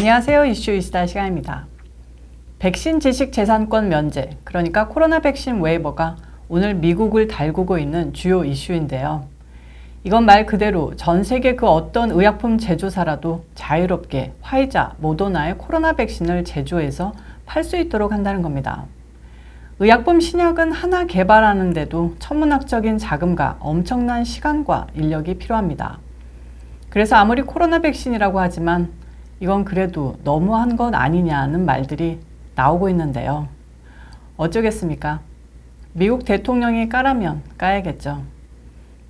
안녕하세요. 이슈 이스타 시간입니다. 백신 지식 재산권 면제, 그러니까 코로나 백신 웨이버가 오늘 미국을 달구고 있는 주요 이슈인데요. 이건 말 그대로 전 세계 그 어떤 의약품 제조사라도 자유롭게 화이자, 모더나의 코로나 백신을 제조해서 팔 수 있도록 한다는 겁니다. 의약품 신약은 하나 개발하는데도 천문학적인 자금과 엄청난 시간과 인력이 필요합니다. 그래서 아무리 코로나 백신이라고 하지만 이건 그래도 너무한 것 아니냐는 말들이 나오고 있는데요. 어쩌겠습니까? 미국 대통령이 까라면 까야겠죠.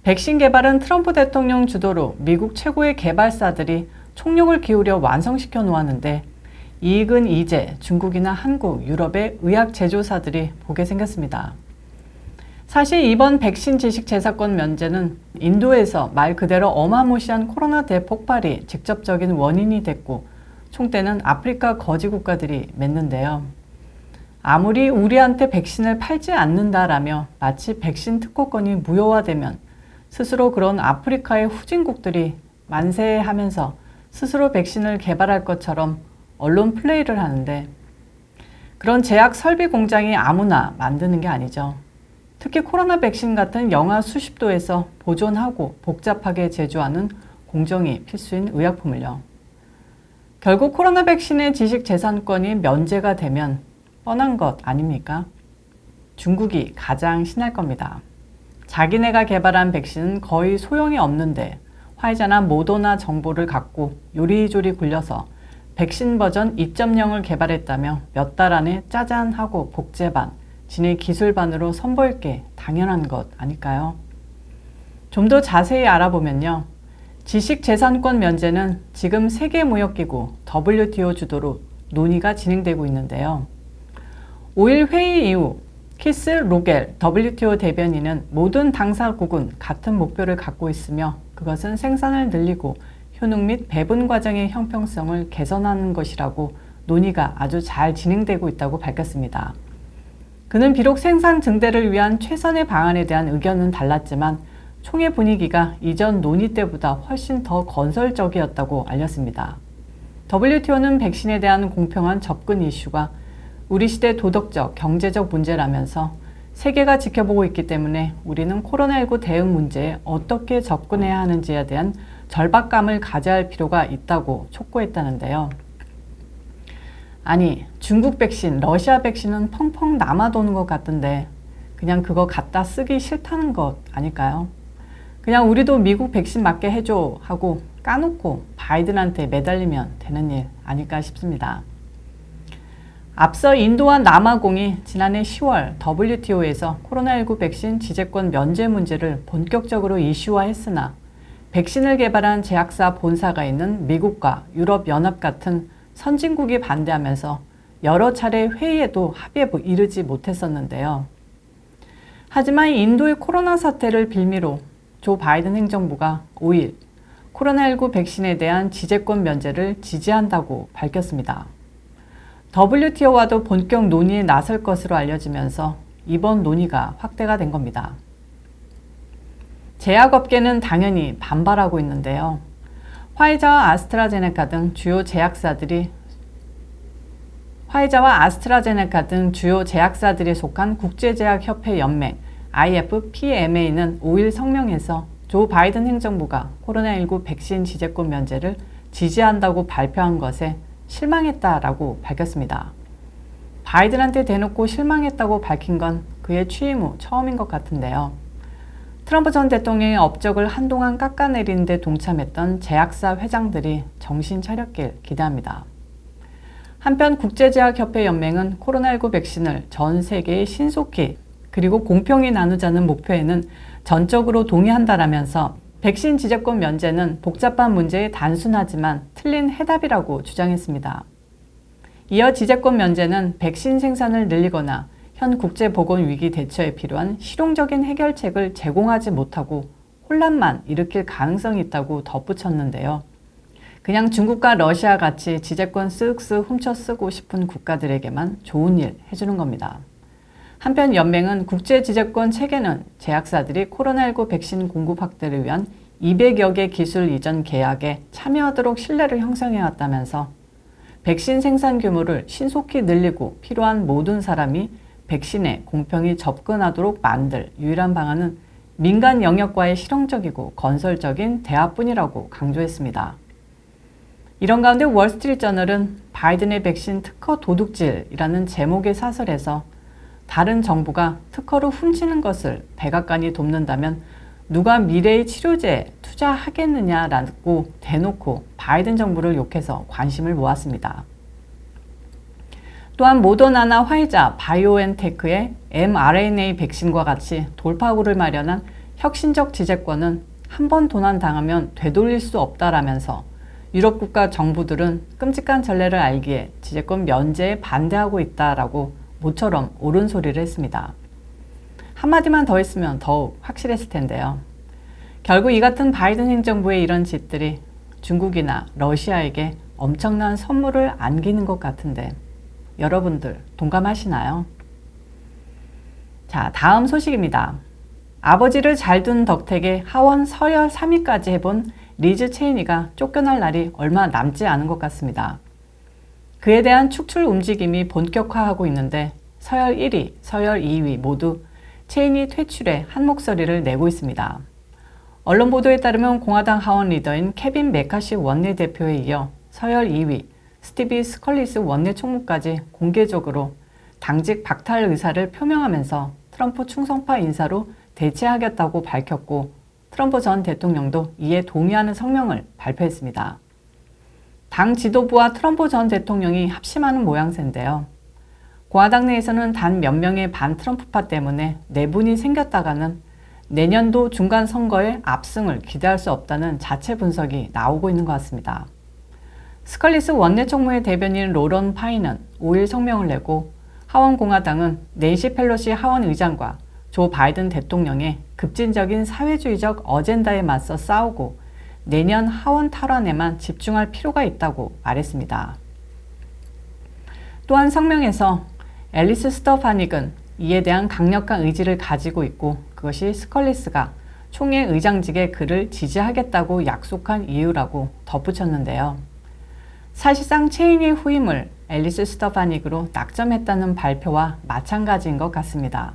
백신 개발은 트럼프 대통령 주도로 미국 최고의 개발사들이 총력을 기울여 완성시켜 놓았는데 이익은 이제 중국이나 한국, 유럽의 의약 제조사들이 보게 생겼습니다. 사실 이번 백신 지식 재산권 면제는 인도에서 말 그대로 어마무시한 코로나 대폭발이 직접적인 원인이 됐고 총대는 아프리카 거지 국가들이 맺는데요. 아무리 우리한테 백신을 팔지 않는다라며 마치 백신 특허권이 무효화되면 스스로 그런 아프리카의 후진국들이 만세하면서 스스로 백신을 개발할 것처럼 언론 플레이를 하는데 그런 제약 설비 공장이 아무나 만드는 게 아니죠. 특히 코로나 백신 같은 영하 수십 도에서 보존하고 복잡하게 제조하는 공정이 필수인 의약품을요. 결국 코로나 백신의 지식 재산권이 면제가 되면 뻔한 것 아닙니까? 중국이 가장 신날 겁니다. 자기네가 개발한 백신은 거의 소용이 없는데 화이자나 모더나 정보를 갖고 요리조리 굴려서 백신 버전 2.0을 개발했다며 몇 달 안에 짜잔 하고 복제반, 진의 기술반으로 선보일 게 당연한 것 아닐까요? 좀 더 자세히 알아보면요. 지식재산권 면제는 지금 세계무역기구 WTO 주도로 논의가 진행되고 있는데요. 5일 회의 이후 키스 로겔 WTO 대변인은 모든 당사국은 같은 목표를 갖고 있으며 그것은 생산을 늘리고 효능 및 배분 과정의 형평성을 개선하는 것이라고 논의가 아주 잘 진행되고 있다고 밝혔습니다. 그는 비록 생산 증대를 위한 최선의 방안에 대한 의견은 달랐지만 총회 분위기가 이전 논의 때보다 훨씬 더 건설적이었다고 알렸습니다. WTO는 백신에 대한 공평한 접근 이슈가 우리 시대 도덕적, 경제적 문제라면서 세계가 지켜보고 있기 때문에 우리는 코로나19 대응 문제에 어떻게 접근해야 하는지에 대한 절박감을 가져야 할 필요가 있다고 촉구했다는데요. 아니, 중국 백신, 러시아 백신은 펑펑 남아도는 것 같던데 그냥 그거 갖다 쓰기 싫다는 것 아닐까요? 그냥 우리도 미국 백신 맞게 해줘 하고 까놓고 바이든한테 매달리면 되는 일 아닐까 싶습니다. 앞서 인도와 남아공이 지난해 10월 WTO에서 코로나19 백신 지재권 면제 문제를 본격적으로 이슈화했으나 백신을 개발한 제약사 본사가 있는 미국과 유럽연합 같은 선진국이 반대하면서 여러 차례 회의에도 합의에 이르지 못했었는데요. 하지만 인도의 코로나 사태를 빌미로 조 바이든 행정부가 5일 코로나19 백신에 대한 지재권 면제를 지지한다고 밝혔습니다. WTO와도 본격 논의에 나설 것으로 알려지면서 이번 논의가 확대가 된 겁니다. 제약업계는 당연히 반발하고 있는데요. 화이자와 아스트라제네카 등 주요 제약사들이 속한 국제제약협회 연맹 IFPMA는 5일 성명에서 조 바이든 행정부가 코로나19 백신 지재권 면제를 지지한다고 발표한 것에 실망했다라고 밝혔습니다. 바이든한테 대놓고 실망했다고 밝힌 건 그의 취임 후 처음인 것 같은데요. 트럼프 전 대통령의 업적을 한동안 깎아내리는 데 동참했던 제약사 회장들이 정신 차렸길 기대합니다. 한편 국제제약협회 연맹은 코로나19 백신을 전 세계에 신속히 그리고 공평히 나누자는 목표에는 전적으로 동의한다라면서 백신 지재권 면제는 복잡한 문제에 단순하지만 틀린 해답이라고 주장했습니다. 이어 지재권 면제는 백신 생산을 늘리거나 현 국제보건위기 대처에 필요한 실용적인 해결책을 제공하지 못하고 혼란만 일으킬 가능성이 있다고 덧붙였는데요. 그냥 중국과 러시아 같이 지재권 쓱쓱 훔쳐 쓰고 싶은 국가들에게만 좋은 일 해주는 겁니다. 한편 연맹은 국제지재권 체계는 제약사들이 코로나19 백신 공급 확대를 위한 200여 개 기술 이전 계약에 참여하도록 신뢰를 형성해왔다면서 백신 생산 규모를 신속히 늘리고 필요한 모든 사람이 백신에 공평히 접근하도록 만들 유일한 방안은 민간 영역과의 실용적이고 건설적인 대화뿐이라고 강조했습니다. 이런 가운데 월스트리트저널은 바이든의 백신 특허 도둑질이라는 제목의 사설에서 다른 정부가 특허를 훔치는 것을 백악관이 돕는다면 누가 미래의 치료제에 투자하겠느냐라고 대놓고 바이든 정부를 욕해서 관심을 모았습니다. 또한 모더나나 화이자, 바이오엔테크의 mRNA 백신과 같이 돌파구를 마련한 혁신적 지재권은 한 번 도난당하면 되돌릴 수 없다라면서 유럽 국가 정부들은 끔찍한 전례를 알기에 지재권 면제에 반대하고 있다라고 모처럼 옳은 소리를 했습니다. 한마디만 더 했으면 더욱 확실했을 텐데요. 결국 이 같은 바이든 행정부의 이런 짓들이 중국이나 러시아에게 엄청난 선물을 안기는 것 같은데 여러분들 동감하시나요? 자, 다음 소식입니다. 아버지를 잘 둔 덕택에 하원 서열 3위까지 해본 리즈 체이니가 쫓겨날 날이 얼마 남지 않은 것 같습니다. 그에 대한 축출 움직임이 본격화하고 있는데 서열 1위, 서열 2위 모두 체이니 퇴출에 한 목소리를 내고 있습니다. 언론 보도에 따르면 공화당 하원 리더인 케빈 메카시 원내대표에 이어 서열 2위 스티비 스컬리스 원내 총무까지 공개적으로 당직 박탈 의사를 표명하면서 트럼프 충성파 인사로 대체하겠다고 밝혔고 트럼프 전 대통령도 이에 동의하는 성명을 발표했습니다. 당 지도부와 트럼프 전 대통령이 합심하는 모양새인데요. 공화당 내에서는 단 몇 명의 반 트럼프파 때문에 내분이 생겼다가는 내년도 중간 선거의 압승을 기대할 수 없다는 자체 분석이 나오고 있는 것 같습니다. 스컬리스 원내 총무의 대변인 로런 파인은 5일 성명을 내고 하원 공화당은 낸시 펠로시 하원 의장과 조 바이든 대통령의 급진적인 사회주의적 어젠다에 맞서 싸우고 내년 하원 탈환에만 집중할 필요가 있다고 말했습니다. 또한 성명에서 앨리스 스터파닉은 이에 대한 강력한 의지를 가지고 있고 그것이 스컬리스가 총회 의장직에 그를 지지하겠다고 약속한 이유라고 덧붙였는데요. 사실상 체인의 후임을 앨리스 스터파닉으로 낙점했다는 발표와 마찬가지인 것 같습니다.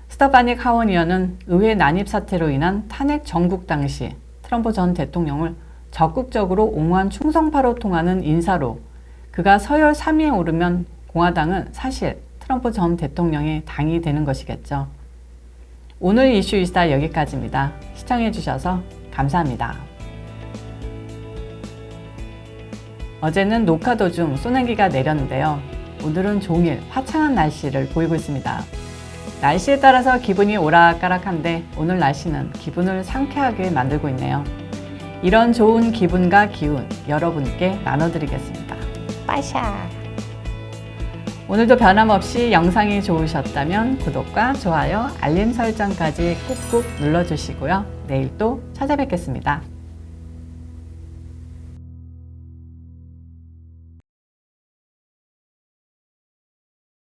스터파닉 하원의원은 의회 난입 사태로 인한 탄핵 정국 당시 트럼프 전 대통령을 적극적으로 옹호한 충성파로 통하는 인사로 그가 서열 3위에 오르면 공화당은 사실 트럼프 전 대통령의 당이 되는 것이겠죠. 오늘 이슈 이스타 여기까지입니다. 시청해주셔서 감사합니다. 어제는 녹화 도중 소나기가 내렸는데요. 오늘은 종일 화창한 날씨를 보이고 있습니다. 날씨에 따라서 기분이 오락가락한데 오늘 날씨는 기분을 상쾌하게 만들고 있네요. 이런 좋은 기분과 기운 여러분께 나눠드리겠습니다. 빠샤! 오늘도 변함없이 영상이 좋으셨다면 구독과 좋아요, 알림 설정까지 꾹꾹 눌러주시고요. 내일 또 찾아뵙겠습니다.